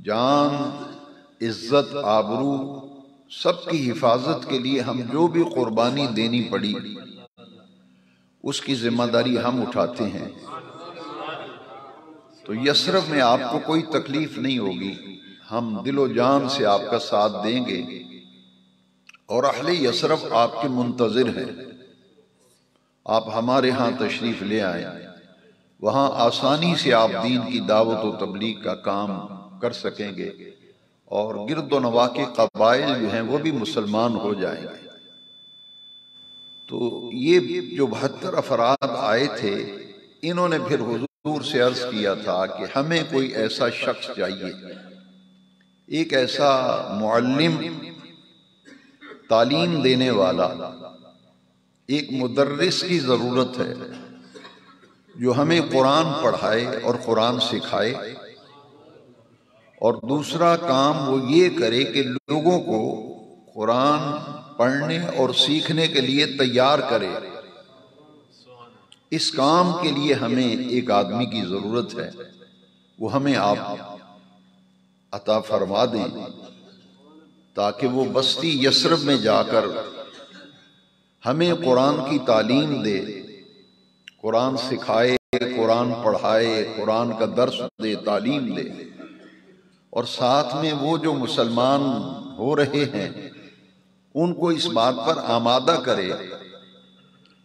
جان، عزت، آبرو سب کی حفاظت کے لیے ہم جو بھی قربانی دینی پڑی اس کی ذمہ داری ہم اٹھاتے ہیں. تو یثرب میں آپ کو کوئی تکلیف نہیں ہوگی، ہم دل و جان سے آپ کا ساتھ دیں گے، اور اہل یثرب آپ کے منتظر ہیں. آپ ہمارے ہاں تشریف لے آئیں، وہاں آسانی سے آپ دین کی دعوت و تبلیغ کا کام کر سکیں گے، اور گرد و نواح کے قبائل جو ہیں وہ بھی مسلمان ہو جائیں گے. تو یہ جو 72 افراد آئے تھے، انہوں نے پھر حضور سے عرض کیا تھا کہ ہمیں کوئی ایسا شخص چاہیے، ایک ایسا معلم، تعلیم دینے والا، ایک مدرس کی ضرورت ہے جو ہمیں قرآن پڑھائے اور قرآن سکھائے، اور دوسرا کام وہ یہ کرے کہ لوگوں کو قرآن پڑھنے اور سیکھنے کے لیے تیار کرے. اس کام کے لیے ہمیں ایک آدمی کی ضرورت ہے، وہ ہمیں آپ عطا فرما دیں تاکہ وہ بستی یثرب میں جا کر ہمیں قرآن کی تعلیم دے، قرآن سکھائے، قرآن پڑھائے، قرآن کا درس دے، تعلیم دے، اور ساتھ میں وہ جو مسلمان ہو رہے ہیں ان کو اس بات پر آمادہ کرے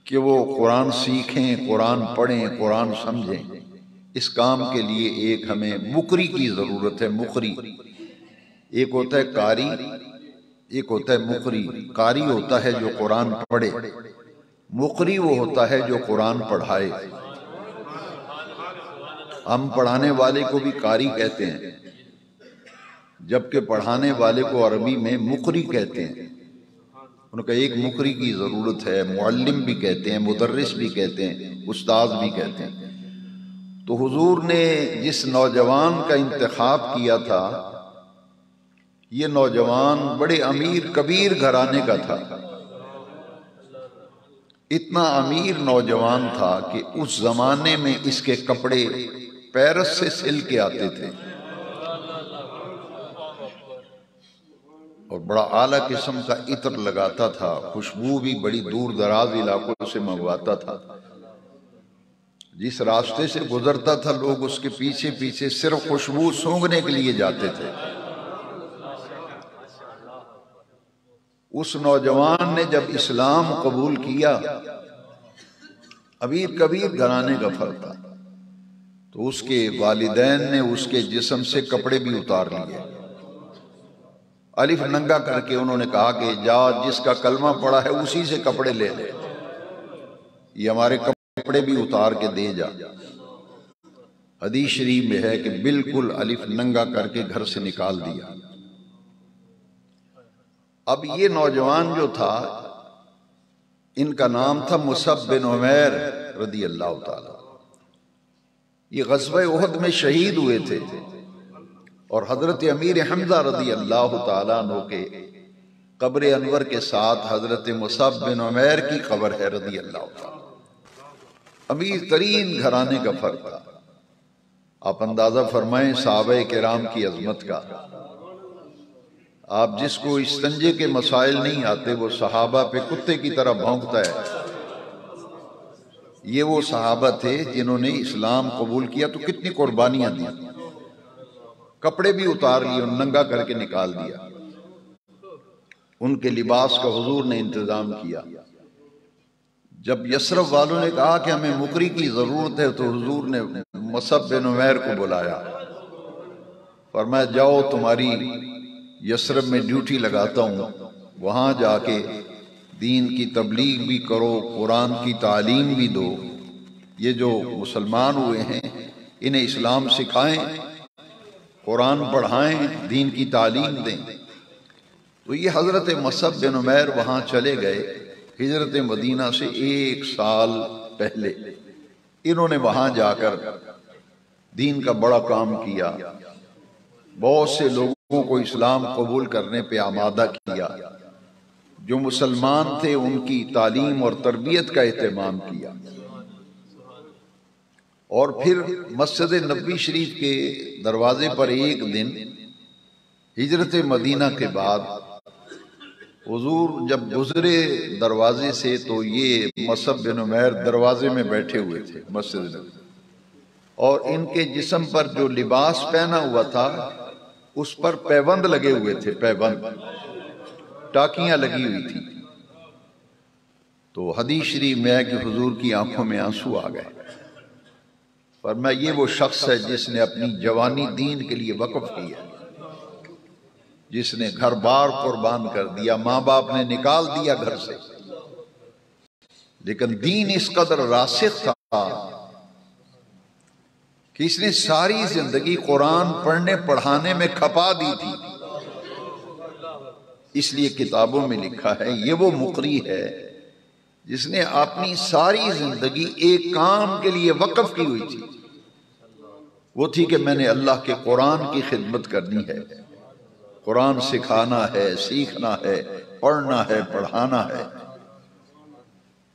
کہ وہ قرآن سیکھیں، قرآن پڑھیں، قرآن سمجھیں. اس کام کے لیے ایک ہمیں مقری کی ضرورت ہے. مقری ایک ہوتا ہے قاری، ایک ہوتا ہے مقری. قاری ہوتا ہے جو قرآن پڑھے، مقری وہ ہوتا ہے جو قرآن پڑھائے. ہم پڑھانے والے کو بھی قاری کہتے ہیں، جبکہ پڑھانے والے کو عربی میں مقری کہتے ہیں. ان کا ایک مقری کی ضرورت ہے. معلم بھی کہتے ہیں، مدرس بھی کہتے ہیں، استاد بھی کہتے ہیں. تو حضور نے جس نوجوان کا انتخاب کیا تھا، یہ نوجوان بڑے امیر کبیر گھرانے کا تھا. اتنا امیر نوجوان تھا کہ اس زمانے میں اس کے کپڑے پیرس سے سل کے آتے تھے، اور بڑا اعلیٰ قسم کا عطر لگاتا تھا، خوشبو بھی بڑی دور دراز علاقوں سے منگواتا تھا. جس راستے سے گزرتا تھا لوگ اس کے پیچھے پیچھے صرف خوشبو سونگھنے کے لیے جاتے تھے. اس نوجوان نے جب اسلام قبول کیا، امیر کبیر گھرانے کا فرد تھا، تو اس کے والدین نے اس کے جسم سے کپڑے بھی اتار لیے، الف ننگا کر کے انہوں نے کہا کہ جا جس کا کلمہ پڑا ہے اسی سے کپڑے لے لے، یہ ہمارے کپڑے بھی اتار کے دے جا. حدیث شریف میں ہے کہ بالکل الف ننگا کر کے گھر سے نکال دیا. اب یہ نوجوان جو تھا، ان کا نام تھا مصعب بن عمیر رضی اللہ تعالی. یہ غزوہ احد میں شہید ہوئے تھے، اور حضرت امیر حمزہ رضی اللہ تعالیٰ عنہ کے قبر انور کے ساتھ حضرت مصعب بن عمیر کی قبر ہے رضی اللہ تعالیٰ. امیر ترین گھرانے کا فرد تھا. آپ اندازہ فرمائیں صحابہ کرام کی عظمت کا. آپ جس کو استنجے کے مسائل نہیں آتے وہ صحابہ پہ کتے کی طرح بھونکتا ہے. یہ وہ صحابہ تھے جنہوں نے اسلام قبول کیا تو کتنی قربانیاں دی، کپڑے بھی اتار لیے، ننگا کر کے نکال دیا. ان کے لباس کا حضور نے انتظام کیا. جب یثرب والوں نے کہا کہ ہمیں مقری کی ضرورت ہے تو حضور نے مصعب بن عمیر کو بلایا، فرمایا جاؤ تمہاری یثرب میں ڈیوٹی لگاتا ہوں، وہاں جا کے دین کی تبلیغ بھی کرو، قرآن کی تعلیم بھی دو. یہ جو مسلمان ہوئے ہیں انہیں اسلام سکھائیں، قرآن پڑھائیں، دین کی تعلیم دیں. تو یہ حضرت مصعب بن عمیر وہاں چلے گئے. ہجرت مدینہ سے 1 سال پہلے انہوں نے وہاں جا کر دین کا بڑا کام کیا، بہت سے لوگوں کو اسلام قبول کرنے پہ آمادہ کیا، جو مسلمان تھے ان کی تعلیم اور تربیت کا اہتمام کیا. اور پھر مسجد نبوی شریف کے دروازے پر ایک دن ہجرت مدینہ کے بعد حضور جب گزرے دروازے سے تو یہ مصعب بن عمیر دروازے میں بیٹھے ہوئے تھے مسجد میں، اور ان کے جسم پر جو لباس پہنا ہوا تھا اس پر پیبند لگے ہوئے تھے، پیبند، ٹاکیاں لگی ہوئی تھی۔ تو حدیث شریف میں ہے کہ حضور کی آنکھوں میں آنسو آ گئے، فرمایا یہ وہ شخص ہے جس نے اپنی جوانی دین کے لیے وقف کی ہے، جس نے گھر بار قربان کر دیا، ماں باپ نے نکال دیا گھر سے، لیکن دین اس قدر راسخ تھا کہ اس نے ساری زندگی قرآن پڑھنے پڑھانے میں کھپا دی تھی۔ اس لیے کتابوں میں لکھا ہے یہ وہ مقری ہے جس نے اپنی ساری زندگی ایک کام کے لیے وقف کی ہوئی تھی، وہ تھی کہ میں نے اللہ کے قرآن کی خدمت کرنی ہے، قرآن سکھانا ہے، سیکھنا ہے، پڑھنا ہے، پڑھانا ہے۔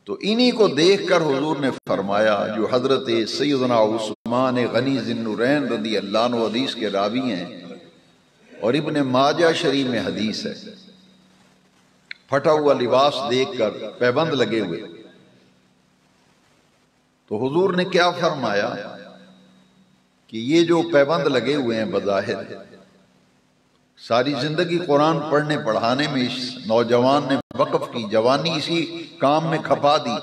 تو انہی کو دیکھ کر حضور نے فرمایا، جو حضرت سیدنا عثمان غنی ذی النورین رضی اللہ عنہ حدیث کے راوی ہیں اور ابن ماجہ شریف میں حدیث ہے، پھٹا ہوا لباس دیکھ کر پیبند لگے ہوئے، تو حضور نے کیا فرمایا کہ یہ جو پیبند لگے ہوئے ہیں بظاہر ساری زندگی قرآن پڑھنے پڑھانے میں اس نوجوان نے وقف کی، جوانی اسی کام میں کھپا دی۔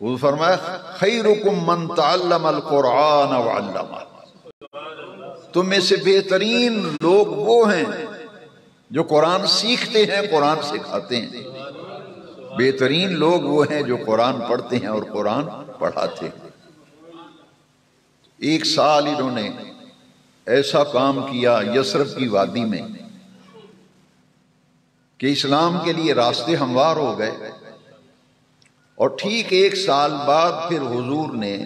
وہ فرمایا خیرکم من تعلم القرآن وعلمہ، تم میں سے بہترین لوگ وہ ہیں جو قرآن سیکھتے ہیں، قرآن سکھاتے ہیں، بہترین لوگ وہ ہیں جو قرآن پڑھتے ہیں اور قرآن پڑھاتے ہیں۔ ایک سال انہوں نے ایسا کام کیا یثرب کی وادی میں کہ اسلام کے لیے راستے ہموار ہو گئے، اور ٹھیک ایک سال بعد پھر حضور نے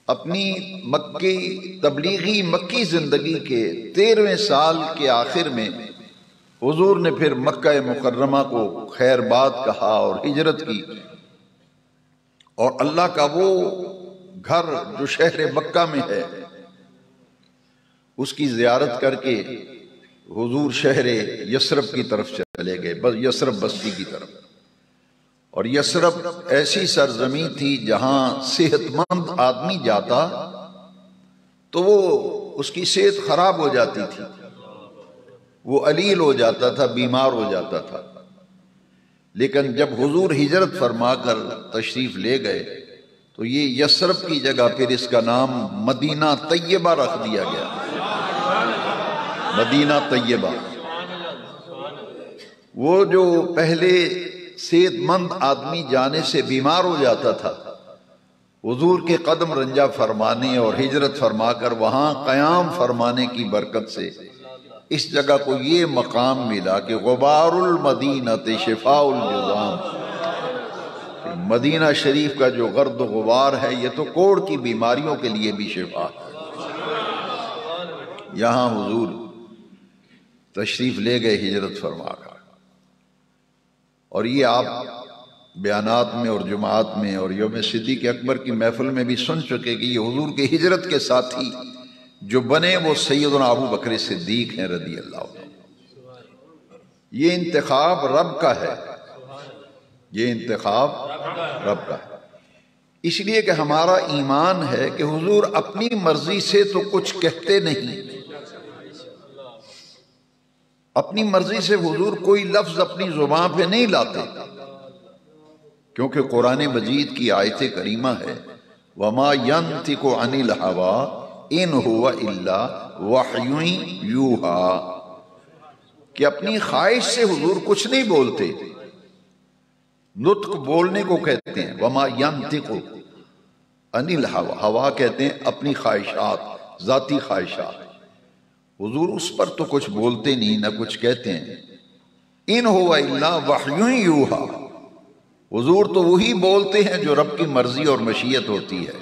اپنی مکی تبلیغی مکی زندگی کے 13ویں سال کے آخر میں حضور نے پھر مکہ مکرمہ کو خیر باد کہا اور ہجرت کی، اور اللہ کا وہ گھر جو شہر مکہ میں ہے اس کی زیارت کر کے حضور شہر یثرب کی طرف چلے گئے، بس یثرب بستی کی طرف۔ اور یثرب ایسی سرزمین تھی جہاں صحت مند آدمی جاتا تو وہ اس کی صحت خراب ہو جاتی تھی، وہ علیل ہو جاتا تھا، بیمار ہو جاتا تھا۔ لیکن جب حضور ہجرت فرما کر تشریف لے گئے تو یہ یثرب کی جگہ پھر اس کا نام مدینہ طیبہ رکھ دیا گیا، مدینہ طیبہ۔ وہ جو پہلے صحت مند آدمی جانے سے بیمار ہو جاتا تھا، حضور کے قدم رنجہ فرمانے اور ہجرت فرما کر وہاں قیام فرمانے کی برکت سے اس جگہ کو یہ مقام ملا کہ غبار المدینہ شفاء الجذام، مدینہ شریف کا جو گرد و غبار ہے یہ تو کوڑ کی بیماریوں کے لیے بھی شفا ہے۔ یہاں حضور تشریف لے گئے ہجرت فرما کر، اور یہ آپ بیانات میں اور جماعت میں اور یوم صدیق اکبر کی محفل میں بھی سن چکے کہ یہ حضور کے ہجرت کے ساتھی جو بنے وہ سیدنا ابو بکر صدیق ہیں رضی اللہ عنہ۔ یہ انتخاب رب کا ہے، یہ انتخاب رب کا ہے، اس لیے کہ ہمارا ایمان ہے کہ حضور اپنی مرضی سے تو کچھ کہتے نہیں، اپنی مرضی سے حضور کوئی لفظ اپنی زبان پہ نہیں لاتے، کیونکہ قرآن مجید کی آیت کریمہ ہے وَمَا يَنْتِقُ عَنِ الْهَوَىٰ إِنْ هُوَ إِلَّا وَحْيٌ يُوحَىٰ، کہ اپنی خواہش سے حضور کچھ نہیں بولتے۔ نطق بولنے کو کہتے ہیں وَمَا يَنْتِقُ عَنِ الْهَوَىٰ، ہوا کہتے ہیں اپنی خواہشات، ذاتی خواہشات۔ حضور اس پر تو کچھ بولتے نہیں، نہ کچھ کہتے ہیں۔ ان ہوا الا وحی یوحا، حضور تو وہی بولتے ہیں جو رب کی مرضی اور مشیت ہوتی ہے۔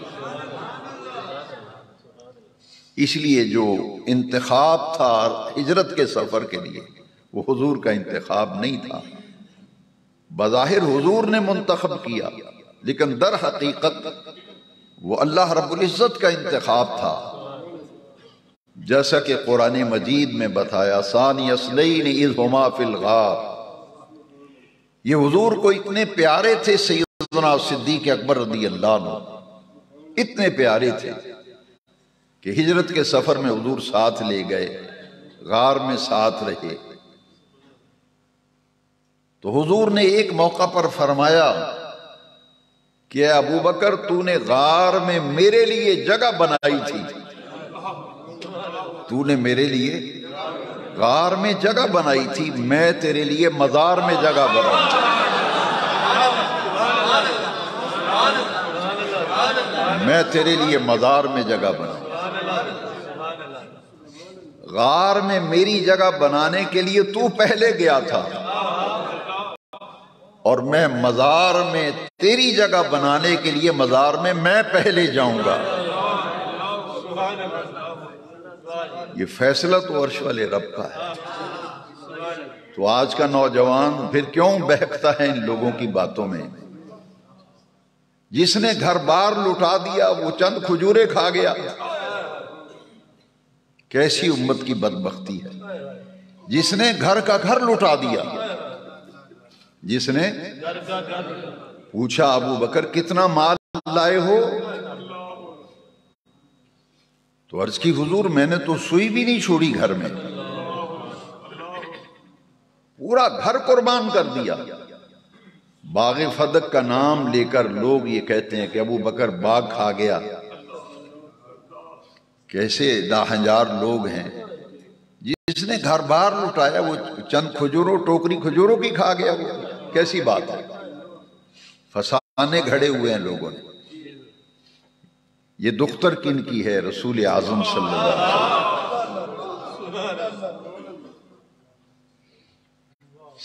اس لیے جو انتخاب تھا ہجرت کے سفر کے لیے وہ حضور کا انتخاب نہیں تھا، بظاہر حضور نے منتخب کیا، لیکن در حقیقت وہ اللہ رب العزت کا انتخاب تھا۔ جیسا کہ قرآن مجید میں بتایا ثانی اثنین اذ ہما فی الغار، یہ حضور کو اتنے پیارے تھے سیدنا صدیق اکبر رضی اللہ عنہ، اتنے پیارے تھے کہ ہجرت کے سفر میں حضور ساتھ لے گئے، غار میں ساتھ رہے۔ تو حضور نے ایک موقع پر فرمایا کہ اے ابو بکر تو نے غار میں میرے لیے جگہ بنائی تھی، تو نے میرے لیے غار میں جگہ بنائی تھی، میں تیرے لیے مزار میں جگہ بناؤں، میں تیرے لیے مزار میں جگہ بناؤں۔ غار میں میری جگہ بنانے کے لیے تو پہلے گیا تھا، اور میں مزار میں تیری جگہ بنانے کے لیے مزار میں پہلے جاؤں گا۔ یہ فیصلہ تو عرش والے رب کا ہے۔ تو آج کا نوجوان پھر کیوں بہکتا ہے ان لوگوں کی باتوں میں؟ جس نے گھر بار لٹا دیا وہ چند کھجورے کھا گیا۔ کیسی امت کی بدبختی ہے، جس نے گھر کا گھر لٹا دیا۔ جس نے پوچھا ابو بکر کتنا مال لائے ہو؟ تو عرض کی حضور میں نے تو سوئی بھی نہیں چھوڑی گھر میں، پورا گھر قربان کر دیا۔ باغ فدق کا نام لے کر لوگ یہ کہتے ہیں کہ ابو بکر باغ کھا گیا۔ کیسے لاہنجار لوگ ہیں، جس نے گھر بار لٹایا وہ چند کھجوروں ٹوکری کھجوروں کی کھا گیا، وہ کیسی بات ہے؟ فسانے گھڑے ہوئے ہیں لوگوں نے۔ یہ دختر کن کی ہے؟ رسول اعظم صلی اللہ علیہ وسلم۔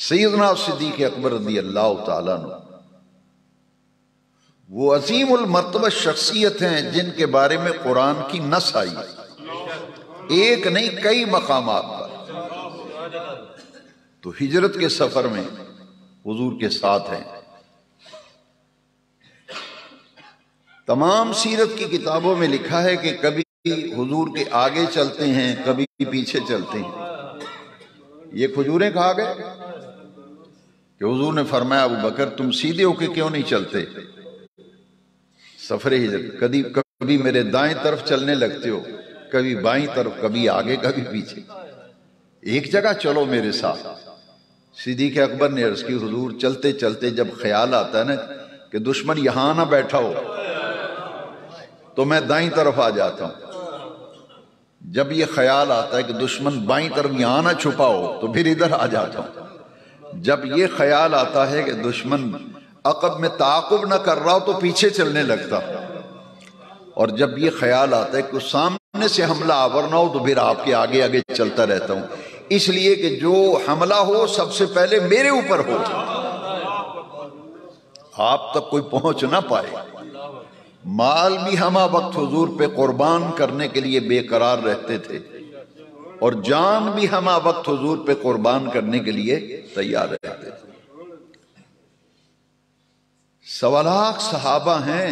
سیدنا صدیق اکبر رضی اللہ تعالیٰ عنہ وہ عظیم المرتبہ شخصیت ہیں جن کے بارے میں قرآن کی نص آئی، ایک نہیں کئی مقامات پر۔ تو ہجرت کے سفر میں حضور کے ساتھ ہیں۔ تمام سیرت کی کتابوں میں لکھا ہے کہ کبھی حضور کے آگے چلتے ہیں، کبھی پیچھے چلتے ہیں۔ یہ کھجوریں کھا گئے کہ حضور نے فرمایا ابو بکر تم سیدھے ہو کے کیوں نہیں چلتے؟ سفر ہجرت کبھی میرے دائیں طرف چلنے لگتے ہو، کبھی بائیں طرف، کبھی آگے کبھی پیچھے، ایک جگہ چلو میرے ساتھ۔ صدیق اکبر نے عرض کی حضور چلتے چلتے جب خیال آتا ہے نا کہ دشمن یہاں نہ بیٹھا ہو تو میں دائیں طرف آ جاتا ہوں، جب یہ خیال آتا ہے کہ دشمن بائیں طرف یہاں نہ چھپا ہو تو پھر ادھر آ جاتا ہوں، جب یہ خیال آتا ہے کہ دشمن عقب میں تعاقب نہ کر رہا ہو تو پیچھے چلنے لگتا، اور جب یہ خیال آتا ہے کہ سامنے سے حملہ آور نہ ہو تو پھر آپ کے آگے آگے چلتا رہتا ہوں، اس لیے کہ جو حملہ ہو سب سے پہلے میرے اوپر ہو، آپ تک کوئی پہنچ نہ پائے۔ مال بھی ہمہ وقت حضور پہ قربان کرنے کے لیے بے قرار رہتے تھے، اور جان بھی ہمہ وقت حضور پہ قربان کرنے کے لیے تیار رہتے تھے۔ 1.25 لاکھ صحابہ ہیں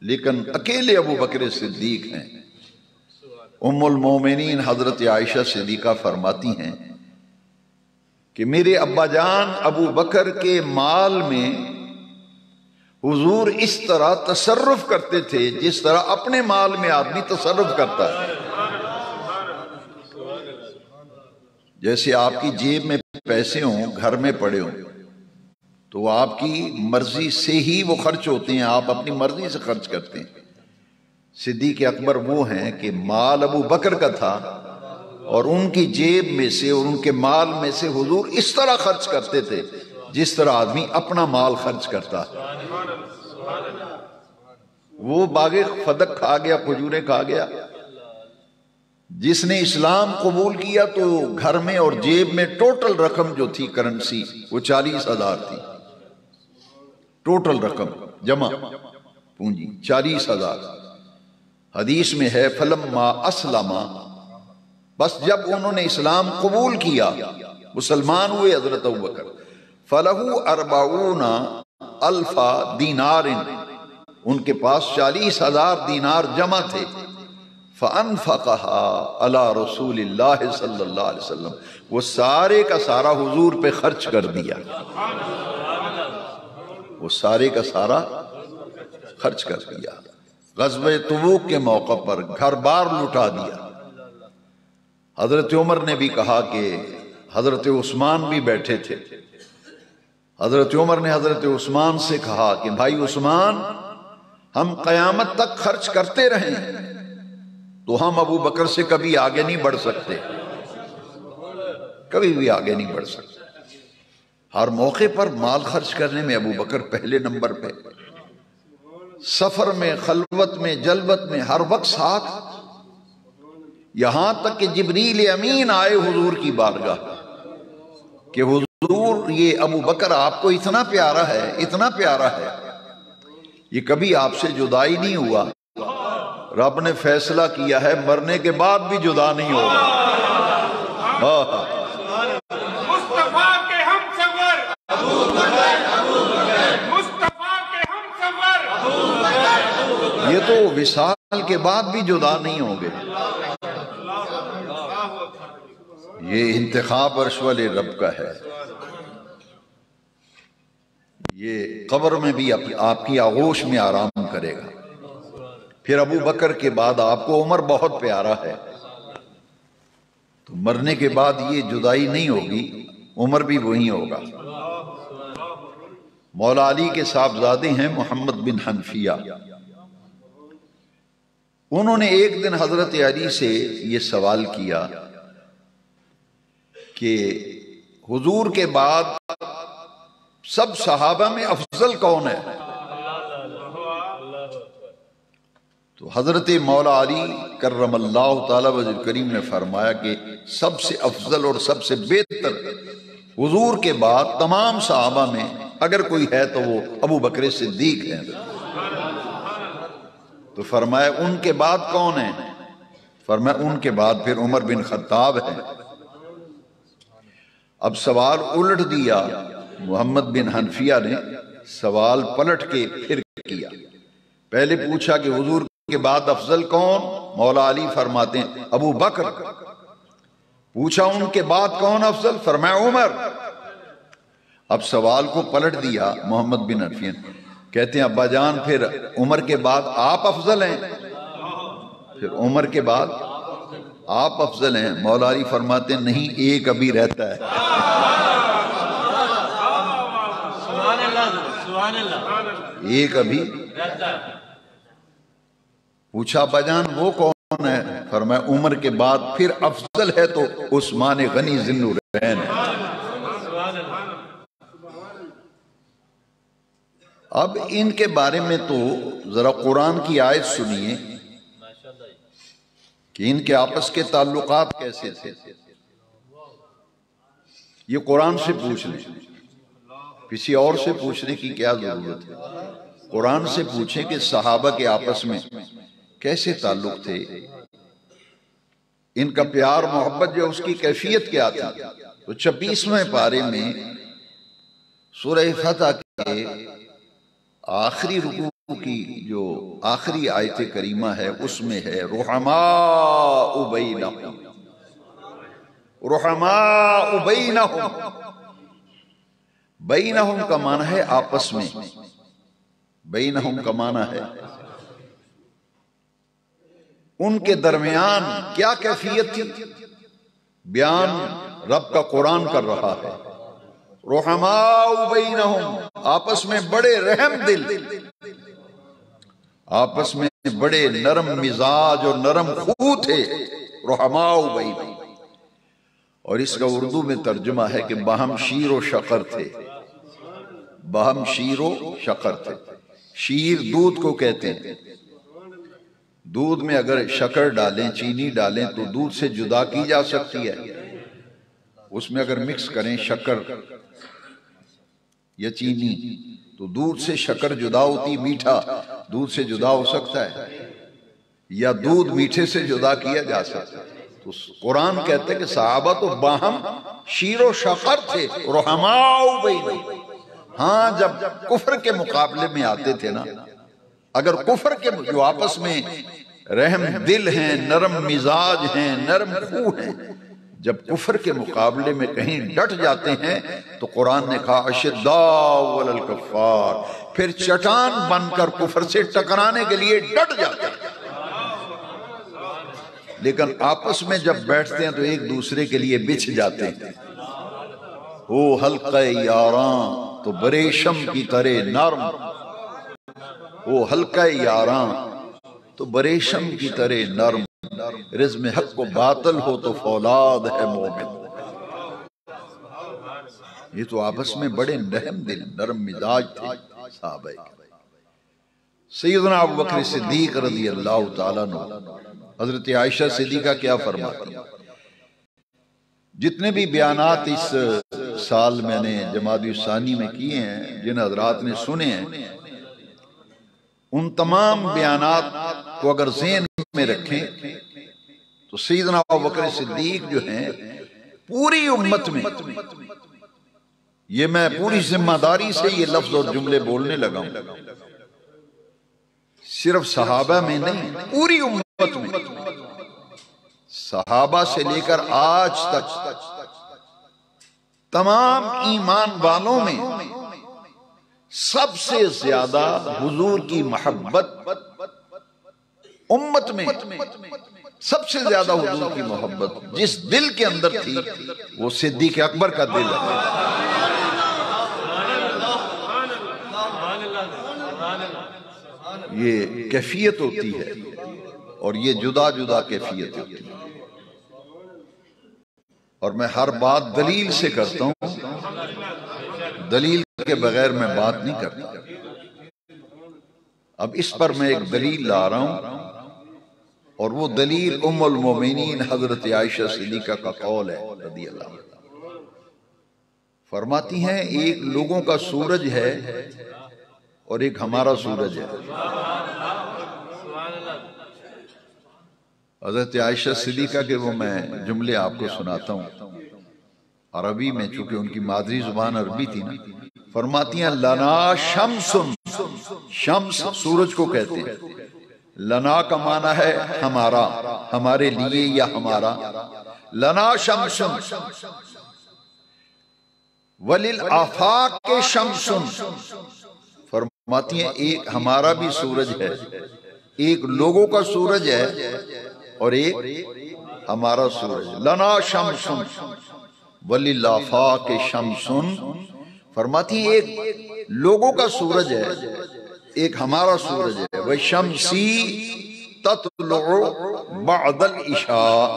لیکن اکیلے ابو بکر صدیق ہیں۔ ام المومنین حضرت عائشہ صدیقہ فرماتی ہیں کہ میرے ابا جان ابو بکر کے مال میں حضور اس طرح تصرف کرتے تھے جس طرح اپنے مال میں آدمی تصرف کرتا ہے۔ جیسے آپ کی جیب میں پیسے ہوں، گھر میں پڑے ہوں، تو آپ کی مرضی سے ہی وہ خرچ ہوتے ہیں، آپ اپنی مرضی سے خرچ کرتے ہیں۔ صدیق اکبر وہ ہیں کہ مال ابو بکر کا تھا اور ان کی جیب میں سے اور ان کے مال میں سے حضور اس طرح خرچ کرتے تھے جس طرح آدمی اپنا مال خرچ کرتا ہے۔ وہ باغ فدق کھا گیا، کھجوریں کھا گیا۔ جس نے اسلام قبول کیا تو گھر میں اور جیب میں ٹوٹل رقم جو تھی کرنسی وہ 40,000 تھی، ٹوٹل رقم جمع پونجی 40,000۔ حدیث میں ہے فلما اسلم، بس جب انہوں نے اسلام قبول کیا، مسلمان ہوئے حضرت ابوبکر، فلہو 40,000 دینار، ان کے پاس 40,000 دینار جمع تھے۔ فَأَنْفَقَهَا عَلَى رسول اللہ صلی اللہ علیہ وسلم، وہ سارے کا سارا حضور پہ خرچ کر دیا، وہ سارے کا سارا خرچ کر دیا۔ غزوہ تبوک کے موقع پر گھر بار لٹا دیا۔ حضرت عمر نے بھی کہا کہ حضرت عثمان بھی بیٹھے تھے، حضرت عمر نے حضرت عثمان سے کہا کہ بھائی عثمان، ہم قیامت تک خرچ کرتے رہیں تو ہم ابو بکر سے کبھی آگے نہیں بڑھ سکتے، کبھی بھی آگے نہیں بڑھ سکتے۔ ہر موقع پر مال خرچ کرنے میں ابو بکر پہلے نمبر پہ، سفر میں، خلوت میں، جلوت میں، ہر وقت ساتھ، یہاں تک کہ جبریل امین آئے حضور کی بارگاہ کہ حضور یہ ابو بکر آپ کو اتنا پیارا ہے، اتنا پیارا ہے، یہ کبھی آپ سے جدائی نہیں ہوا، رب نے فیصلہ کیا ہے مرنے کے بعد بھی جدا نہیں ہوگا۔ مصطفیٰ کے ہم سفر، مصطفیٰ کے ہم سفر، یہ تو وصال کے بعد بھی جدا نہیں ہوں گے۔ یہ انتخاب عرش والے رب کا ہے، یہ قبر میں بھی آپ کی آغوش میں آرام کرے گا۔ پھر ابو بکر کے بعد آپ کو عمر بہت پیارا ہے، تو مرنے کے بعد یہ جدائی نہیں ہوگی، عمر بھی وہی ہوگا۔ مولا علی کے صاحبزادے ہیں محمد بن حنفیہ، انہوں نے ایک دن حضرت علی سے یہ سوال کیا کہ حضور کے بعد سب صحابہ میں افضل کون ہے؟ تو حضرت مولا علی کرم اللہ تعالی وجہ کریم نے فرمایا کہ سب سے افضل اور سب سے بہتر حضور کے بعد تمام صحابہ میں اگر کوئی ہے تو وہ ابو بکر صدیق ہیں۔ تو فرمایا ان کے بعد کون ہیں؟ فرمایا ان کے بعد پھر عمر بن خطاب ہے۔ اب سوال الٹ دیا، محمد بن حنفیہ نے سوال پلٹ کے پھر کیا۔ پہلے پوچھا کہ حضور کے بعد افضل کون؟ مولا علی فرماتے ہیں ابو بکر۔ پوچھا ان کے بعد کون افضل؟ فرمایا عمر۔ اب سوال کو پلٹ دیا محمد بن حنفیہ، کہتے ہیں ابا جان پھر عمر کے بعد آپ افضل ہیں؟ پھر عمر کے بعد آپ افضل ہیں؟ مولا علی فرماتے ہیں نہیں، ایک ابھی رہتا ہے۔ ایک ابھی رہتا ہے۔ پوچھا ابا جان وہ کون ہے؟ فرمایا عمر کے بعد پھر افضل ہے تو عثمان غنی ذی النورین ہے۔ اب ان کے بارے میں تو ذرا قرآن کی آیت سنیے کہ ان کے آپس کے تعلقات کیسے تھے، یہ قرآن سے پوچھ لیں، کسی اور سے پوچھنے کی کیا ضرورت ہے؟ قرآن سے پوچھیں کہ صحابہ کے آپس میں کیسے تعلق تھے، ان کا پیار محبت جو اس کی کیفیت کیا تھی۔ تو 26ویں پارے میں سورہ فتح کے آخری رکوع کی جو آخری آیت کریمہ ہے اس میں ہے رحماء بینہم، رحماء بینہم، بینہم کا معنی ہے آپس میں، بینہم کا معنی ہے ان کے درمیان کیا کیفیت تھی، بیان رب کا قرآن کر رہا ہے۔ رحماء بینہم، آپس میں بڑے رحم دل، آپس میں بڑے نرم مزاج اور نرم خو تھے، رحماء بینہم۔ اور اس کا اردو میں ترجمہ ہے کہ باہم شیر و شکر تھے، باہم شیر و شکر تھے۔ شیر دودھ کو کہتے ہیں، دودھ میں اگر شکر ڈالیں، چینی ڈالیں تو دودھ سے جدا کی جا سکتی ہے، اس میں اگر مکس کریں شکر یا چینی تو دودھ سے شکر جدا ہوتی، میٹھا دودھ سے جدا ہو سکتا ہے یا دودھ میٹھے سے جدا کیا جا سکتا ہے۔ تو قرآن کہتے ہیں کہ صحابہ تو باہم شیر و شکر تھے، رحماء بینہم۔ ہاں جب کفر کے مقابلے میں آتے تھے نا، اگر کفر کے جو آپس میں رحم دل ہیں، نرم مزاج ہیں، نرم خو ہیں، جب کفر کے مقابلے میں کہیں ڈٹ جاتے ہیں تو قرآن نے کہا اشداء علی الکفار، پھر چٹان بن کر کفر سے ٹکرانے کے لیے ڈٹ جاتے ہیں۔ لیکن آپس میں جب بیٹھتے ہیں تو ایک دوسرے کے لیے بچھ جاتے ہیں۔ ہو حلقہ یاراں تو بریشم کی طرح نرم، وہ حلقہ یاراں تو بریشم کی طرح نرم، رزم حق و باطل ہو تو فولاد ہے مومن۔ یہ تو آپس میں بڑے نرم دل، نرم مزاج تھے صحابہ۔ سیدنا ابوبکر صدیق رضی اللہ تعالیٰ عنہ، حضرت عائشہ صدیقہ کیا فرماتی ہیں؟ جتنے بھی بیانات اس سال میں نے جمادی الثانی میں کیے ہیں، جن حضرات نے سنے ہیں، ان تمام بیانات کو اگر ذہن میں رکھیں تو سیدنا ابوبکر صدیق جو ہیں پوری امت میں، یہ میں پوری ذمہ داری سے یہ لفظ اور جملے بولنے لگا ہوں، صرف صحابہ میں نہیں، پوری امت میں، صحابہ سے لے کر آج تک تمام ایمان والوں میں سب سے زیادہ حضور کی محبت، امت میں سب سے زیادہ حضور کی محبت جس دل کے اندر تھی وہ صدیق اکبر کا دل ہے۔ یہ کیفیت ہوتی ہے اور یہ جدا جدا کیفیت ہوتی ہے، اور میں ہر بات دلیل سے کرتا ہوں، دلیل کے بغیر میں بات نہیں کرتا۔ اب اس پر میں ایک دلیل لا رہا ہوں، اور وہ دلیل ام المومنین حضرت عائشہ صدیقہ کا قول ہے رضی اللہ عنہ۔ فرماتی ہیں ایک لوگوں کا سورج ہے اور ایک ہمارا سورج ہے۔ حضرت عائشہ صدیقہ کے وہ میں جملے آپ کو سناتا ہوں عربی میں، چونکہ ان کی مادری زبان عربی تھی نا۔ فرماتی ہیں لنا شمس، شمس سورج کو کہتے ہیں، لنا کا معنی ہے ہمارا، ہمارے لیے یا ہمارا، لنا شمس وللآفاق شمس، فرماتی ہیں ایک ہمارا بھی سورج ہے، ایک لوگوں کا سورج ہے اور ایک ہمارا سورج، لنا شمس وللآفاق شمس، فرماتی ہیں ایک لوگوں کا سورج ہے، ایک ہمارا سورج ہے، وَشَمْسِي تَطْلُعُ بَعْدَ الْعِشَاءِ،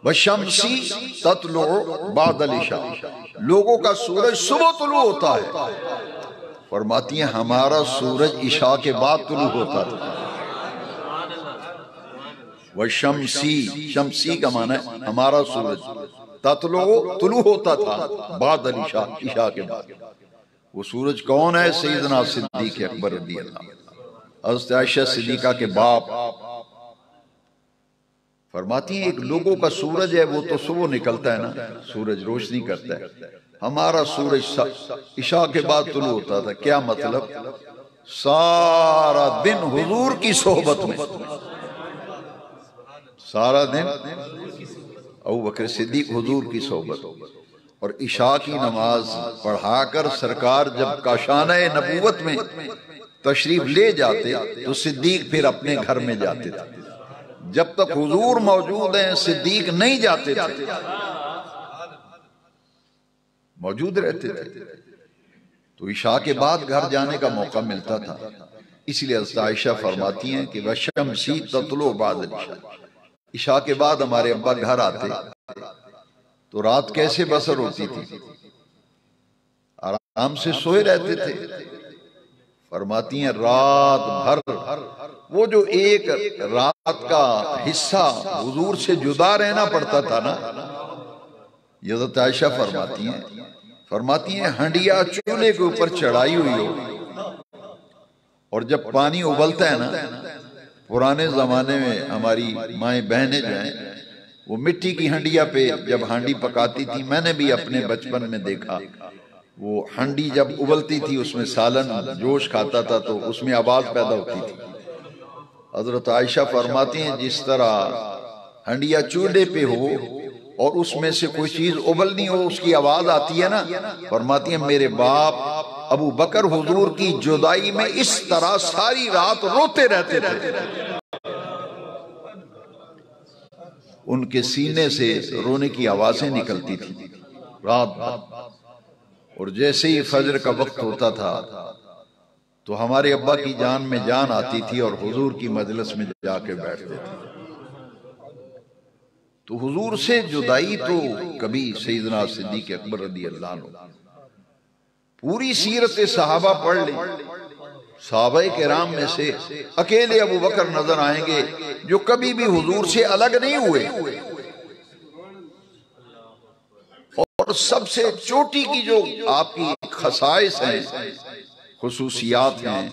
وَشَمْسِي تَطْلُعُ بَعْدَ الْعِشَاءِ، لوگوں کا سورج صبح طلوع ہوتا ہے، فرماتی ہیں ہمارا سورج عشاء کے بعد طلوع ہوتا تھا۔ وَشَمْسِي، شمسی کا معنی ہے ہمارا سورج، تطلع طلوع ہوتا تھا بعد العشاء، عشاء کے بعد۔ وہ سورج کون ہے؟ سیدنا صدیق اکبر رضی اللہ عنہ، حضرت عائشہ صدیقہ کے باپ۔ فرماتی ہیں ایک لوگوں کا سورج ہے، وہ تو صبح نکلتا ہے نا، سورج روشنی کرتا ہے، ہمارا سورج عشاء کے بعد طلوع ہوتا تھا۔ کیا مطلب؟ سارا دن حضور کی صحبت میں، سارا دن ابوبکر صدیق حضور کی صحبت، اور عشاء کی نماز پڑھا کر سرکار جب کاشانہ نبوت میں تشریف لے جاتے تو صدیق پھر اپنے گھر میں جاتے تھے۔ جب تک حضور موجود ہیں صدیق نہیں جاتے تھے، موجود رہتے تھے، تو عشاء کے بعد گھر جانے کا موقع ملتا تھا۔ اس لیے حضرت عائشہ فرماتی ہیں کہ وَشَمْسِي تَطْلُعُ بَعْدَ الْعِشَاءِ، عشاء کے بعد ہمارے ابا گھر آتے تو رات کیسے بسر ہوتی تھی؟ آرام سے سوئے رہتے تھے۔ فرماتی ہیں رات بھر وہ جو ایک رات کا حصہ حضور سے جدا رہنا پڑتا تھا نا، حضرت عائشہ فرماتی ہیں ہنڈیا چولہے کے اوپر چڑھائی ہوئی ہو، اور جب پانی ابلتا ہے نا، پرانے زمانے میں ہماری مائیں بہنیں جو ہیں وہ مٹی کی ہنڈیا پہ جب ہانڈی پکاتی تھی، میں نے بھی اپنے بچپن میں دیکھا، وہ ہانڈی جب ابلتی تھی اس میں سالن جوش کھاتا تھا تو اس میں آواز پیدا ہوتی تھی، حضرت عائشہ فرماتی ہیں جس طرح ہنڈیا چولہے پہ ہو اور اس میں سے کوئی چیز ابلنی ہو اس کی آواز آتی ہے نا، فرماتی ہیں میرے باپ ابو بکر حضور کی جدائی میں اس طرح ساری رات روتے رہتے تھے، ان کے سینے سے رونے کی آوازیں نکلتی تھی رات بھر، اور جیسے ہی فجر کا وقت ہوتا تھا تو ہمارے ابا کی جان میں جان آتی تھی اور حضور کی مجلس میں جا کے بیٹھتے تھے۔ تو حضور سے جدائی تو کبھی سیدنا صدیق اکبر رضی اللہ عنہ، پوری سیرت صحابہ پڑھ لیں، صحابہ کرام میں سے اکیلے ابو بکر نظر آئیں گے جو کبھی بھی حضور سے الگ نہیں ہوئے، اور سب سے چوٹی کی جو آپ کی خصائص ہیں، خصوصیات ہیں،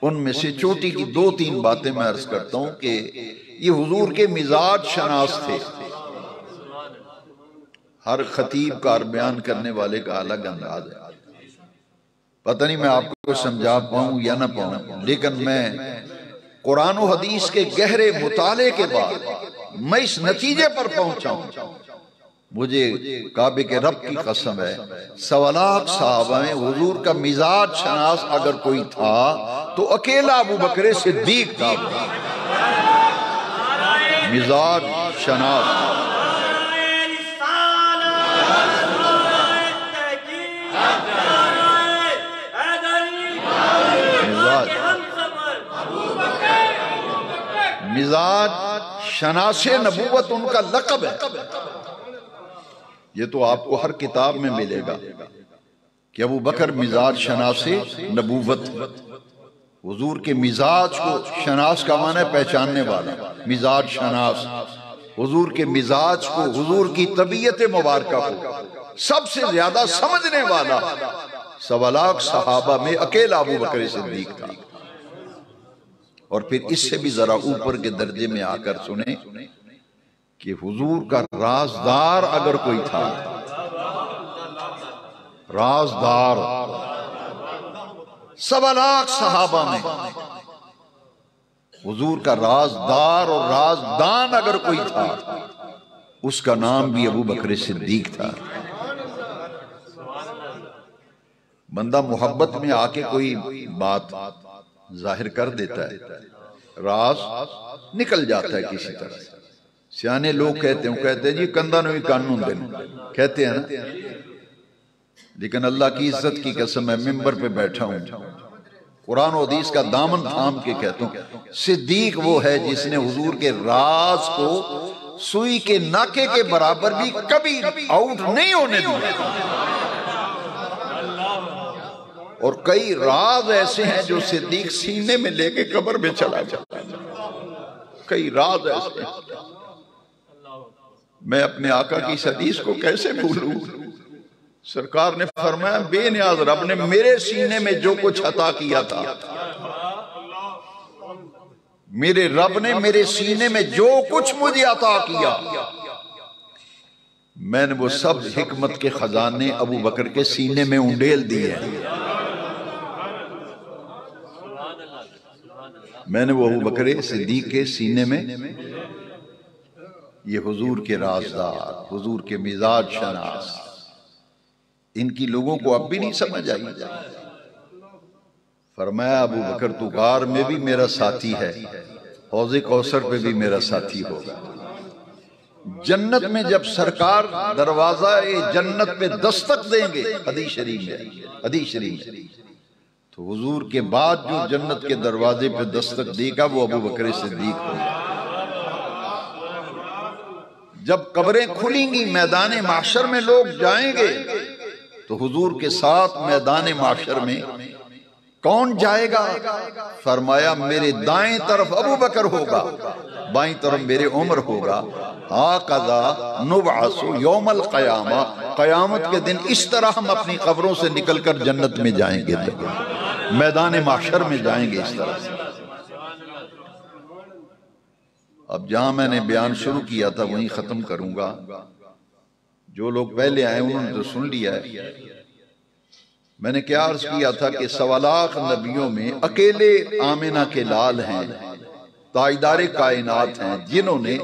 ان میں سے چوٹی کی 2-3 باتیں میں عرض کرتا ہوں کہ یہ حضور کے مزاج شناس تھے۔ ہر خطیب کا بیان کرنے والے کا الگ انداز ہے، پتہ نہیں میں آپ کو سمجھا پاؤں یا نہ پاؤں، لیکن میں قرآن و حدیث کے گہرے مطالعے کے بعد میں اس نتیجے پر پہنچا ہوں، مجھے کعبے کے رب کی قسم ہے 1.25 لاکھ صحابہ میں حضور کا مزاج شناس اگر کوئی تھا تو اکیلا ابو بکر صدیق تھا، مزاج شناس۔ مزاج شناس نبوت ان کا لقب ہے، یہ تو آپ کو ہر کتاب میں ملے گا کہ ابو بکر مزاج شناس نبوت، حضور کے مزاج کو، شناس کا معنی ہے پہچاننے والا، مزاج شناس، حضور کے مزاج کو، حضور کی طبیعت مبارکہ کو سب سے زیادہ سمجھنے والا 1.25 لاکھ صحابہ میں اکیلا ابو بکر صدیق تھا۔ اور پھر اس سے بھی ذرا اوپر کے درجے میں آ کر سنیں کہ حضور کا رازدار اگر کوئی تھا، رازدار 1.25 لاکھ صحابہ میں حضور کا رازدار اور رازدان اگر کوئی تھا، اس کا نام بھی ابو بکر صدیق تھا۔ بندہ محبت میں آ کے کوئی بات ظاہر کر دیتا ہے، راز نکل جاتا ہے کسی طرح۔ سیانے لوگ کہتے ہیں جی کندہ نوی قانون دینا کہتے ہیں نا، لیکن اللہ کی عزت کی قسم ہے ممبر پہ بیٹھا ہوں، قرآن و حدیث کا دامن تھام کے کہتا ہوں صدیق وہ ہے جس نے حضور کے راز کو سوئی کے ناکے کے برابر بھی کبھی آؤٹ نہیں ہونے دیا، اور کئی راز ایسے ہیں جو صدیق سینے میں لے کے قبر میں چلا جاتا ہے، کئی راز ایسے ہیں۔ میں اپنے آقا کی اس حدیث کو کیسے بھولوں؟ سرکار نے فرمایا بے نیاز رب نے میرے سینے میں جو کچھ عطا کیا تھا، میرے رب نے میرے سینے میں جو کچھ مجھے عطا کیا، میں نے وہ سب حکمت کے خزانے ابو بکر کے سینے میں انڈیل دیے ہیں، میں نے وہ ابو بکر صدیق کے سینے میں، یہ حضور کے رازدار، حضور کے مزاج شناس، ان کی لوگوں کو اب بھی نہیں سمجھ آئی۔ فرمایا ابو بکر تو غار میں بھی میرا ساتھی ہے، حوض کوثر پہ بھی میرا ساتھی ہوگا۔ جنت میں جب سرکار دروازہ جنت پہ دستک دیں گے، حدیث شریف ہے، تو حضور کے بعد جو جنت کے دروازے پہ دستک دے گا وہ ابو بکر صدیق ہوگا۔ جب قبریں کھلیں گی، میدان محشر میں لوگ جائیں گے، تو حضور کے ساتھ میدان محشر میں کون جائے گا؟ فرمایا میرے دائیں طرف ابو بکر ہوگا، بائیں طرف میرے عمر ہوگا۔ ہاکذا نبعث یوم القیامہ، قیامت کے دن اس طرح ہم اپنی قبروں سے نکل کر جنت میں جائیں گے، میدان محشر میں جائیں گے اس طرح سے۔ اب جہاں میں نے بیان شروع کیا تھا وہیں ختم کروں گا، جو لوگ پہلے آئے انہوں نے تو سن لیا ہے۔ میں نے کیا عرض کیا تھا کہ 1.25 لاکھ نبیوں میں اکیلے آمنہ کے لال ہیں تاجدار کائنات ہیں جنہوں نے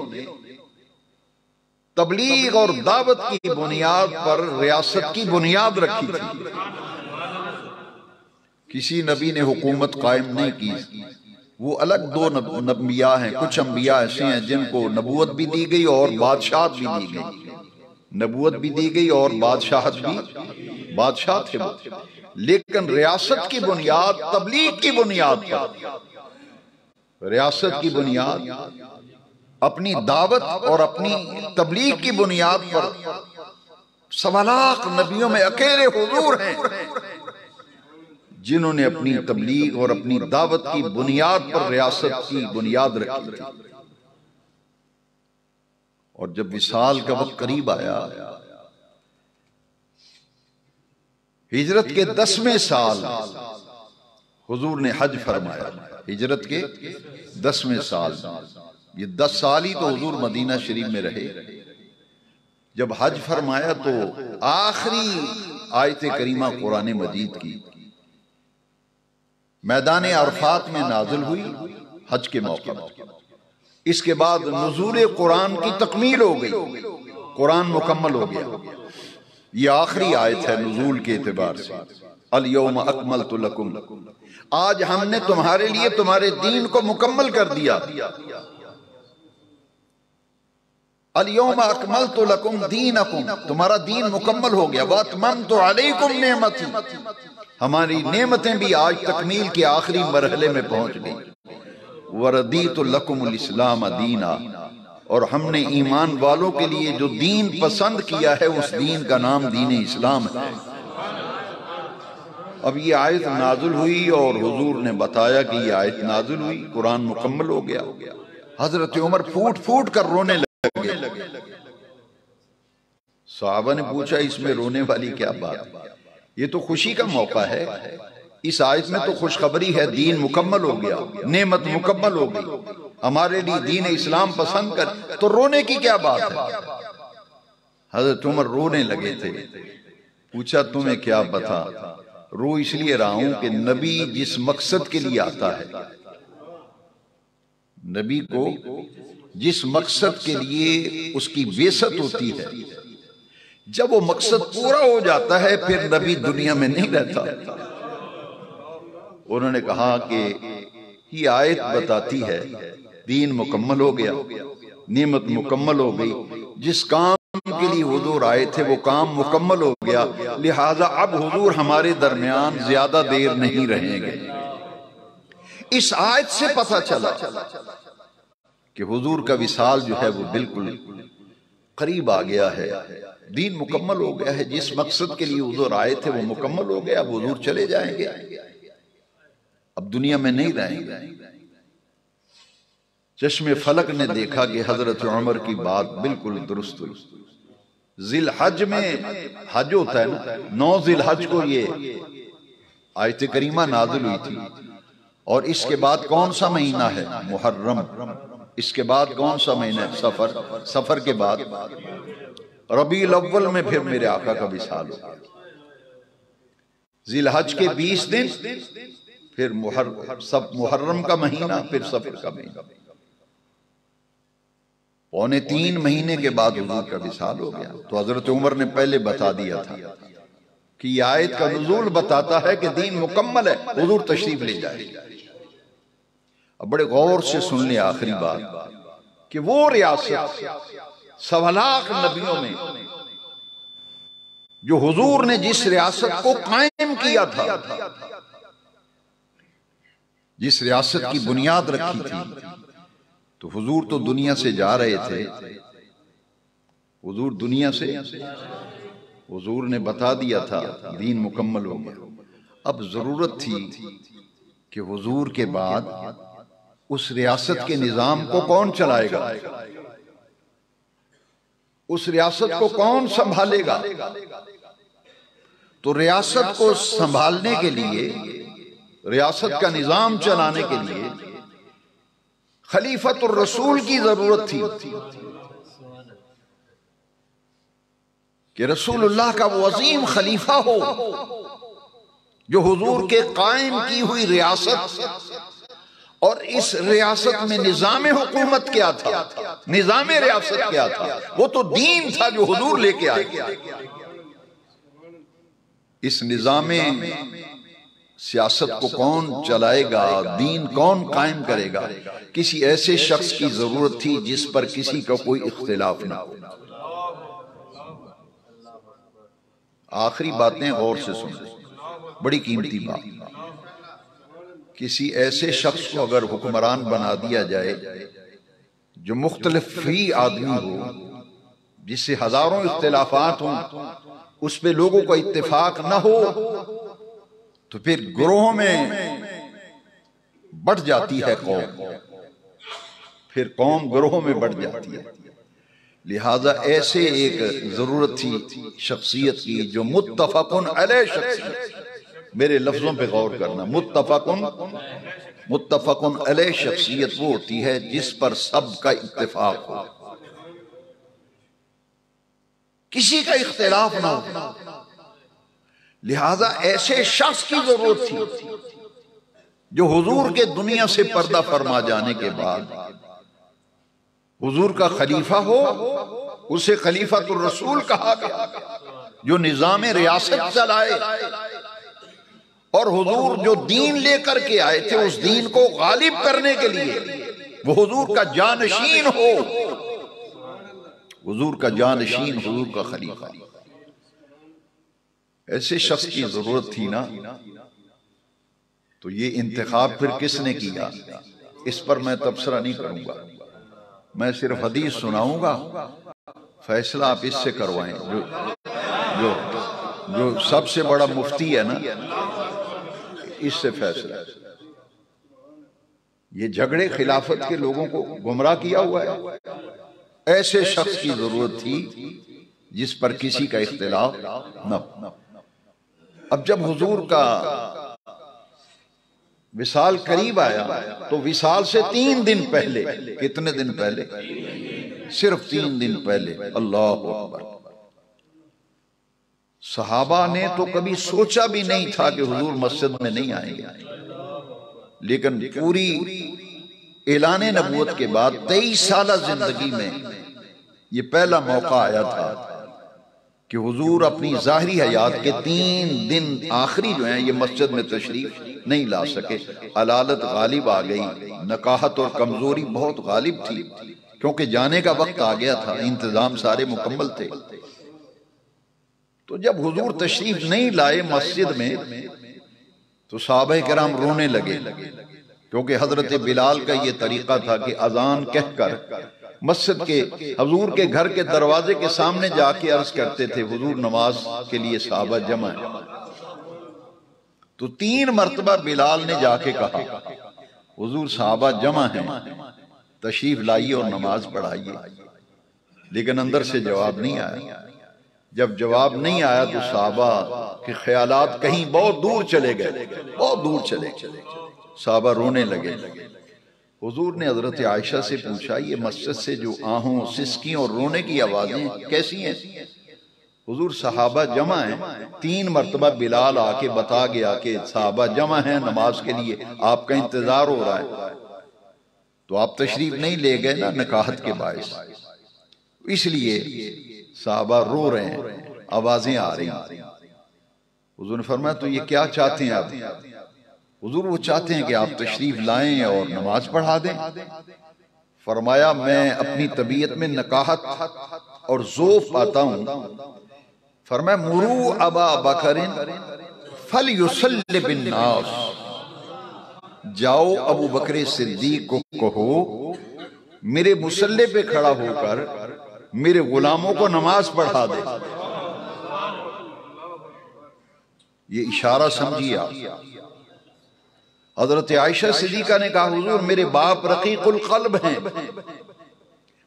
تبلیغ اور دعوت کی بنیاد پر ریاست کی بنیاد رکھی تھی۔ کسی نبی نے حکومت قائم نہیں کی، وہ الگ دو انبیاء ہیں۔ کچھ انبیاء ایسے ہیں جن کو نبوت بھی دی گئی اور بادشاہت بھی دی گئی، نبوت بھی دی گئی اور بادشاہت بھی، بادشاہ تھے وہ، لیکن ریاست کی بنیاد تبلیغ کی بنیاد پر، ریاست کی بنیاد اپنی دعوت اور اپنی تبلیغ کی بنیاد پر 1.25 لاکھ نبیوں میں اکیلے حضور ہیں جنہوں نے اپنی تبلیغ اور اپنی دعوت کی بنیاد پر ریاست کی بنیاد رکھی تھی۔ اور جب وصال کا وقت قریب آیا، ہجرت کے 10ویں سال حضور نے حج فرمایا، ہجرت کے 10ویں سال، یہ 10 سال ہی تو حضور مدینہ شریف میں رہے۔ جب حج فرمایا تو آخری آیت کریمہ قرآن مجید کی میدان عرفات میں نازل ہوئی حج کے موقع پر۔ اس کے بعد نزول قرآن کی تکمیل ہو گئی، قرآن مکمل ہو گیا۔ یہ آخری آیت ہے نزول کے اعتبار سے، الیوم اکملت لکم، آج ہم نے تمہارے لیے تمہارے دین کو مکمل کر دیا۔ الیوم اکملت لکم دینکم، تمہارا دین مکمل ہو گیا۔ واتممت علیکم نعمتی، ہماری نعمتیں بھی آج تکمیل کے آخری مرحلے میں پہنچ گئی۔ وردیت لکم الاسلام دینا، اور ہم نے ایمان والوں کے لیے جو دین پسند کیا ہے اس دین کا نام دین اسلام ہے۔ اب یہ آیت نازل ہوئی اور حضور نے بتایا کہ یہ آیت نازل ہوئی، قرآن مکمل ہو گیا۔ حضرت عمر پھوٹ پھوٹ کر رونے لگے۔ صحابہ نے پوچھا اس میں رونے والی کیا بات؟ یہ تو خوشی کا موقع ہے، اس آیت میں تو خوشخبری ہے، دین مکمل ہو گیا، نعمت مکمل ہو گئی، ہمارے لیے دین اسلام پسند کر، تو رونے کی کیا بات ہے؟ حضرت عمر رونے لگے تھے۔ پوچھا تمہیں کیا بتا؟ رو اس لیے رہا ہوں کہ نبی جس مقصد کے لیے آتا ہے، نبی کو جس مقصد کے لیے اس کی بعثت ہوتی ہے، جب وہ مقصد پورا ہو جاتا ہے پھر نبی دنیا میں نہیں رہتا۔ انہوں نے کہا کہ یہ آیت بتاتی ہے دین مکمل ہو گیا، نعمت مکمل ہو گئی، جس کام کے لیے حضور آئے تھے وہ کام مکمل ہو گیا، لہٰذا اب حضور ہمارے درمیان زیادہ دیر نہیں رہیں گے۔ اس آیت سے پتہ چلا کہ حضور کا وصال جو ہے وہ بالکل قریب آ گیا ہے، دین مکمل ہو گیا ہے، جس مقصد کے لیے حضور آئے تھے وہ مکمل ہو گیا، اب حضور چلے جائیں گے، اب دنیا میں نہیں رہیں گے۔ چشم فلک نے دیکھا کہ حضرت عمر کی بات بالکل درست ہوئی۔ ذی الحج میں حج ہوتا ہے نا، 9 ذی الحج کو یہ آیت کریمہ نازل ہوئی تھی، اور اس کے بعد کون سا مہینہ ہے؟ محرم۔ اس کے بعد کون سا مہینہ ہے؟ سفر۔ سفر کے بعد ربیع الاول میں پھر میرے آقا کا وصال ہو گیا۔ ذی الحج کے 20 دن، پھر محرم کا مہینہ، پھر سفر کا مہینہ، 2.25 مہینے کے بعد حضور کا وصال ہو گیا۔ تو حضرت عمر نے پہلے بتا دیا تھا کہ یہ آیت کا نزول بتاتا ہے کہ دین مکمل ہے، حضور تشریف لے جائے۔ اب بڑے غور سے سن لیں آخری بات کہ وہ ریاست 1.25 لاکھ نبیوں میں جو حضور نے جس ریاست کو قائم کیا تھا، جس ریاست کی بنیاد رکھی تھی، تو حضور تو دنیا سے جا رہے تھے، حضور دنیا سے، حضور نے بتا دیا تھا دین مکمل ہو گیا۔ اب ضرورت تھی کہ حضور کے بعد اس ریاست کے نظام کو کون چلائے گا، اس ریاست کو کون سنبھالے گا؟ تو ریاست کو سنبھالنے کے لیے، ریاست کا نظام چلانے کے لیے خلیفۃ الرسول کی ضرورت تھی کہ رسول اللہ کا وہ عظیم خلیفہ ہو جو حضور کے قائم کی ہوئی ریاست اور اس ریاست میں نظام حکومت کیا تھا، نظام ریاست کیا تھا؟ وہ تو دین تھا جو حضور لے کے آئے۔ اس نظام سیاست کو کون چلائے گا، دین کون قائم کرے گا؟ کسی ایسے شخص کی ضرورت تھی جس پر کسی کا کوئی اختلاف نہ ہو۔ آخری باتیں غور سے سنیں، بڑی قیمتی بات۔ کسی ایسے شخص کو اگر حکمران بنا دیا جائے جو مختلف ہی آدمی ہو، جس سے ہزاروں اختلافات ہوں، اس پہ لوگوں کا اتفاق نہ ہو، تو پھر گروہوں میں بٹ جاتی ہے قوم، پھر قوم گروہوں میں بٹ جاتی ہے۔ لہذا ایسے ایک ضرورت تھی شخصیت کی جو متفقن علیہ شخصیت، میرے لفظوں پہ غور کرنا، متفقن علیہ شخصیت وہ ہوتی ہے جس پر سب کا اتفاق ہو، کسی کا اختلاف نہ ہو۔ لہذا ایسے شخص کی ضرورت تھی جو حضور کے دنیا سے پردہ فرما جانے کے بعد حضور کا خلیفہ ہو، اسے خلیفۃ الرسول کہا گیا، جو نظام ریاست چلائے، اور حضور جو دین لے کر کے آئے تھے اس دین کو غالب کرنے کے لیے وہ حضور کا جانشین ہو، حضور کا جانشین، حضور کا خلیفہ۔ ایسے شخص کی ضرورت تھی نا، تو یہ انتخاب پھر کس نے کیا، اس پر میں تبصرہ نہیں کروں گا، میں صرف حدیث سناؤں گا، فیصلہ آپ اس سے کروائیں۔ جو سب سے بڑا مفتی ہے نا، اس سے فیصلہ۔ یہ جھگڑے خلافت کے لوگوں کو گمراہ کیا ہوا ہے۔ ایسے شخص کی ضرورت تھی جس پر کسی کا اختلاف نہ ہو۔ اب جب حضور کا وصال قریب آیا تو وصال سے 3 دن پہلے، کتنے دن پہلے؟ صرف 3 دن پہلے، اللہ اکبر، صحابہ نے تو کبھی سوچا بھی نہیں تھا کہ حضور مسجد میں نہیں آئیں گے، لیکن پوری اعلان نبوت کے بعد 23 سالہ زندگی میں یہ پہلا موقع آیا تھا کہ حضور اپنی ظاہری حیات کے 3 دن آخری جو ہیں یہ مسجد میں تشریف نہیں لا سکے۔ علالت غالب آ گئی، نکاحت اور کمزوری بہت غالب تھی، کیونکہ جانے کا وقت آ گیا تھا، انتظام سارے مکمل تھے۔ تو جب حضور تشریف نہیں لائے مسجد میں تو صحابہ کرام رونے لگے، کیونکہ حضرت بلال کا یہ طریقہ تھا کہ اذان کہہ کر مسجد کے حضور کے گھر کے دروازے کے سامنے جا کے عرض کرتے تھے حضور نماز کے لیے صحابہ جمع ہیں۔ تو 3 مرتبہ بلال نے جا کے کہا حضور صحابہ جمع ہیں، تشریف لائیے اور نماز پڑھائیے، لیکن اندر سے جواب نہیں آیا۔ جب جواب نہیں آیا تو صحابہ کے خیالات کہیں بہت دور چلے گئے، بہت دور چلے گئے، صحابہ رونے لگے۔ حضور نے حضرت عائشہ سے پوچھا یہ مسجد سے جو آہوں، سسکیوں اور رونے کی آوازیں کیسی ہیں؟ حضور صحابہ جمع ہیں، 3 مرتبہ بلال آ کے بتا گیا کہ صحابہ جمع ہیں نماز کے لیے، آپ کا انتظار ہو رہا ہے، تو آپ تشریف نہیں لے گئے نا نکاحت کے باعث، اس لیے صحابہ رو رہے ہیں، آوازیں آ رہی ہیں۔ حضور نے فرمایا تو یہ کیا چاہتے ہیں آپ؟ حضور وہ چاہتے ہیں کہ آپ تشریف لائیں اور نماز پڑھا دیں۔ فرمایا میں اپنی طبیعت میں نکاحت اور ذوف پاتا ہوں۔ فرمایا مرو ابا بکر فلیصلی بالناس، جاؤ ابو بکر صدیق کو کہو میرے مصلی پہ کھڑا ہو کر میرے غلاموں کو نماز پڑھا دے۔ یہ اشارہ سمجھیے آپ۔ حضرت عائشہ صدیقہ نے کہا حضور میرے باپ رقیق القلب ہیں،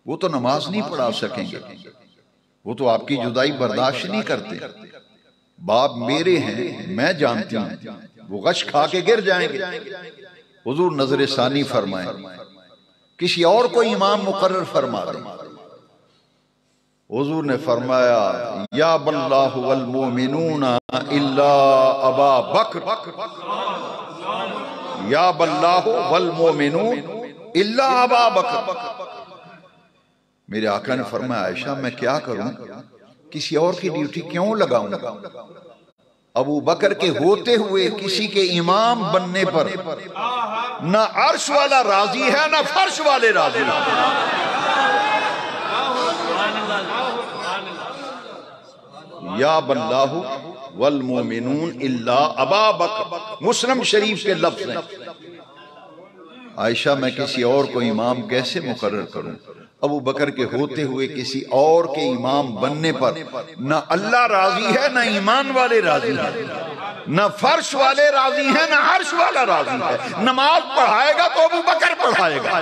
وہ تو نماز نہیں پڑھا سکیں گے، وہ تو آپ کی جدائی برداشت نہیں کرتے، باپ میرے ہیں، میں جانتی ہوں وہ غش کھا کے گر جائیں گے۔ حضور نظر ثانی فرمائیں، کسی اور کو امام مقرر فرما دیں۔ حضور نے فرمایا یا باللہ والمومنون الا ابا بکر، یا بلّاہ والمومنون الا ابا بکر. میرے آقا نے فرمایا عائشہ میں کیا کروں، کسی اور کی ڈیوٹی کیوں لگاؤں؟ ابو بکر کے ہوتے ہوئے کسی کے امام بننے پر نہ عرش والا راضی ہے نہ فرش والے راضی ہیں. یا بلّاہ والمومنون الا ابا بکر، مسلم شریف کے لفظ ہیں. عائشہ میں کسی اور کو امام کیسے مقرر کروں؟ ابو بکر کے ہوتے ہوئے کسی اور کے امام بننے پر نہ اللہ راضی ہے نہ ایمان والے راضی ہیں، نہ فرش والے راضی ہیں نہ عرش والا راضی ہے. نماز پڑھائے گا تو ابو بکر پڑھائے گا.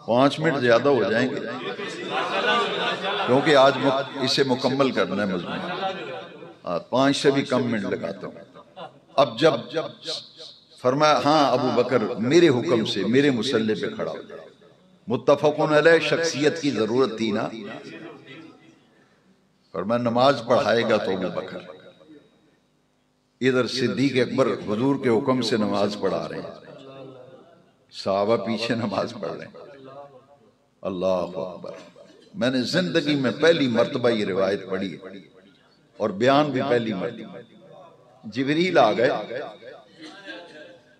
5 منٹ زیادہ ہو جائیں گے کیونکہ آج اسے مکمل کرنا ہے مضمون. 5 سے بھی کم منٹ لگاتا ہوں. اب جب فرمایا ہاں ابو بکر میرے حکم سے میرے مصلی پہ کھڑا ہو جائے. متفقن علیہ شخصیت کی ضرورت تھی نا. فرمایا نماز پڑھائے گا تو ابو بکر. ادھر صدیق اکبر حضور کے حکم سے نماز پڑھا رہے ہیں، صحابہ پیچھے نماز پڑھ رہے ہیں. اللہ اکبر. میں نے زندگی میں پہلی مرتبہ یہ روایت پڑھی ہے اور بیان بھی پہلی مرتبہ. جبریل آ گئے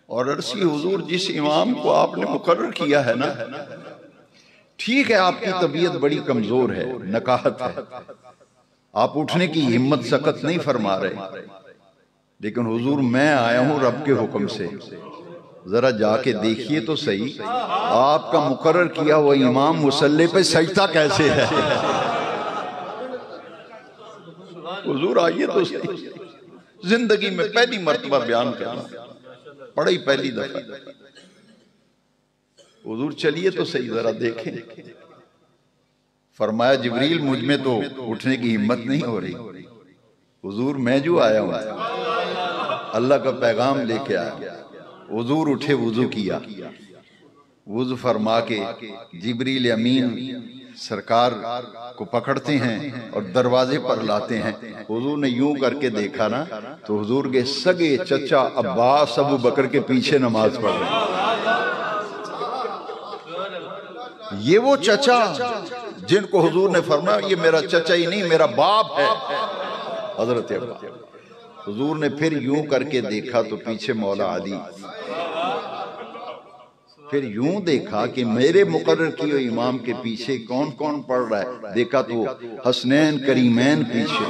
اور عرصی حضور جس امام کو آپ نے مقرر کیا ہے نا، ٹھیک ہے آپ کی طبیعت بڑی کمزور ہے، نکاہت ہے، آپ اٹھنے کی ہمت سقط نہیں فرما رہے، لیکن حضور میں آیا ہوں رب کے حکم سے، ذرا جا کے دیکھیے تو صحیح آپ کا مقرر کیا ہوا امام مصلی پہ سجدہ کیسے ہے. حضور آئیے تو صحیح. زندگی میں پہلی مرتبہ بیان کرنا، پڑھی پہلی دفعہ. حضور چلیے تو صحیح ذرا دیکھیں. فرمایا جبریل مجھ میں تو اٹھنے کی ہمت نہیں ہو رہی. حضور میں جو آیا ہوں اللہ کا پیغام لے کے آیا. حضور اٹھے، وضو کیا، وضو فرما کے جبریل امین سرکار کو پکڑتے ہیں اور دروازے پر لاتے ہیں. حضور نے یوں کر کے دیکھا نا تو حضور کے سگے چچا عباس ابو بکر کے پیچھے نماز پڑھ رہے ہیں. یہ وہ چچا جن کو حضور نے فرمایا یہ میرا چچا ہی نہیں میرا باپ ہے، حضرت عباس. حضور نے پھر یوں کر کے دیکھا تو پیچھے مولا علی. پھر یوں دیکھا کہ میرے مقرر کیے امام کے پیچھے کون کون پڑھ رہا ہے. دیکھا تو حسنین کریمین پیچھے،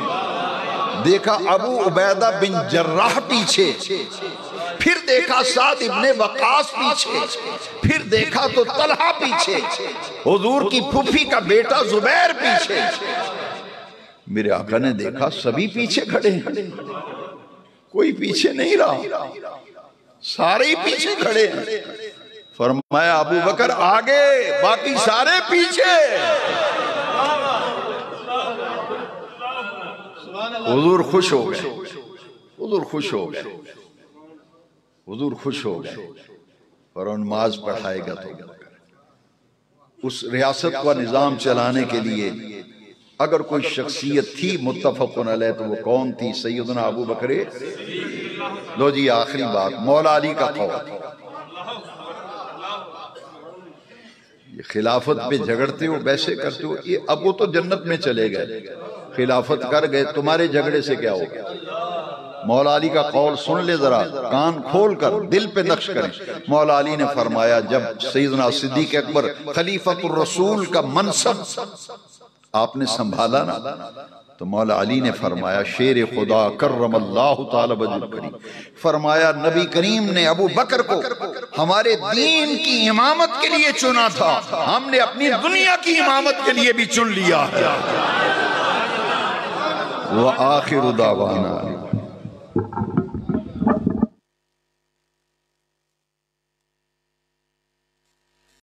دیکھا ابو عبیدہ بن جراح پیچھے، پھر دیکھا سعد ابن وقاص پیچھے، پھر دیکھا تو طلحہ پیچھے، حضور کی پھوپھی کا بیٹا زبیر پیچھے. میرے آقا نے دیکھا سبھی پیچھے کھڑے ہیں، کوئی پیچھے نہیں رہا، سارے پیچھے کھڑے ہیں. فرمایا ابو بکر آگے باقی سارے پیچھے. حضور خوش ہو گئے، حضور خوش ہو گئے، حضور خوش ہو گئے. اور نماز پڑھائے گا تو اس ریاست کا نظام چلانے کے لیے اگر کوئی شخصیت تھی متفقن علیہ تو وہ کون تھی؟ سیدنا ابو بکر. لو جی آخری بات مولا علی کا قول. یہ خلافت پہ جھگڑتے ہو ویسے کرتے ہو، یہ اب وہ تو جنت میں چلے گئے، خلافت کر گئے، تمہارے جھگڑے سے کیا ہوگا؟ مولا علی کا قول سن لے ذرا، کان کھول کر دل پہ نقش کریں. مولا علی نے فرمایا جب سیدنا صدیق اکبر خلیفۃ الرسول کا منصب آپ نے سنبھالا نا تو مولا علی نے فرمایا شیر خدا کرم اللہ تعالی وجہ کریم، فرمایا نبی کریم نے ابو بکر کو ہمارے دین کی امامت کے لیے چنا تھا، ہم نے اپنی دنیا کی امامت کے لیے بھی چن لیا ہے. وآخر دعوانا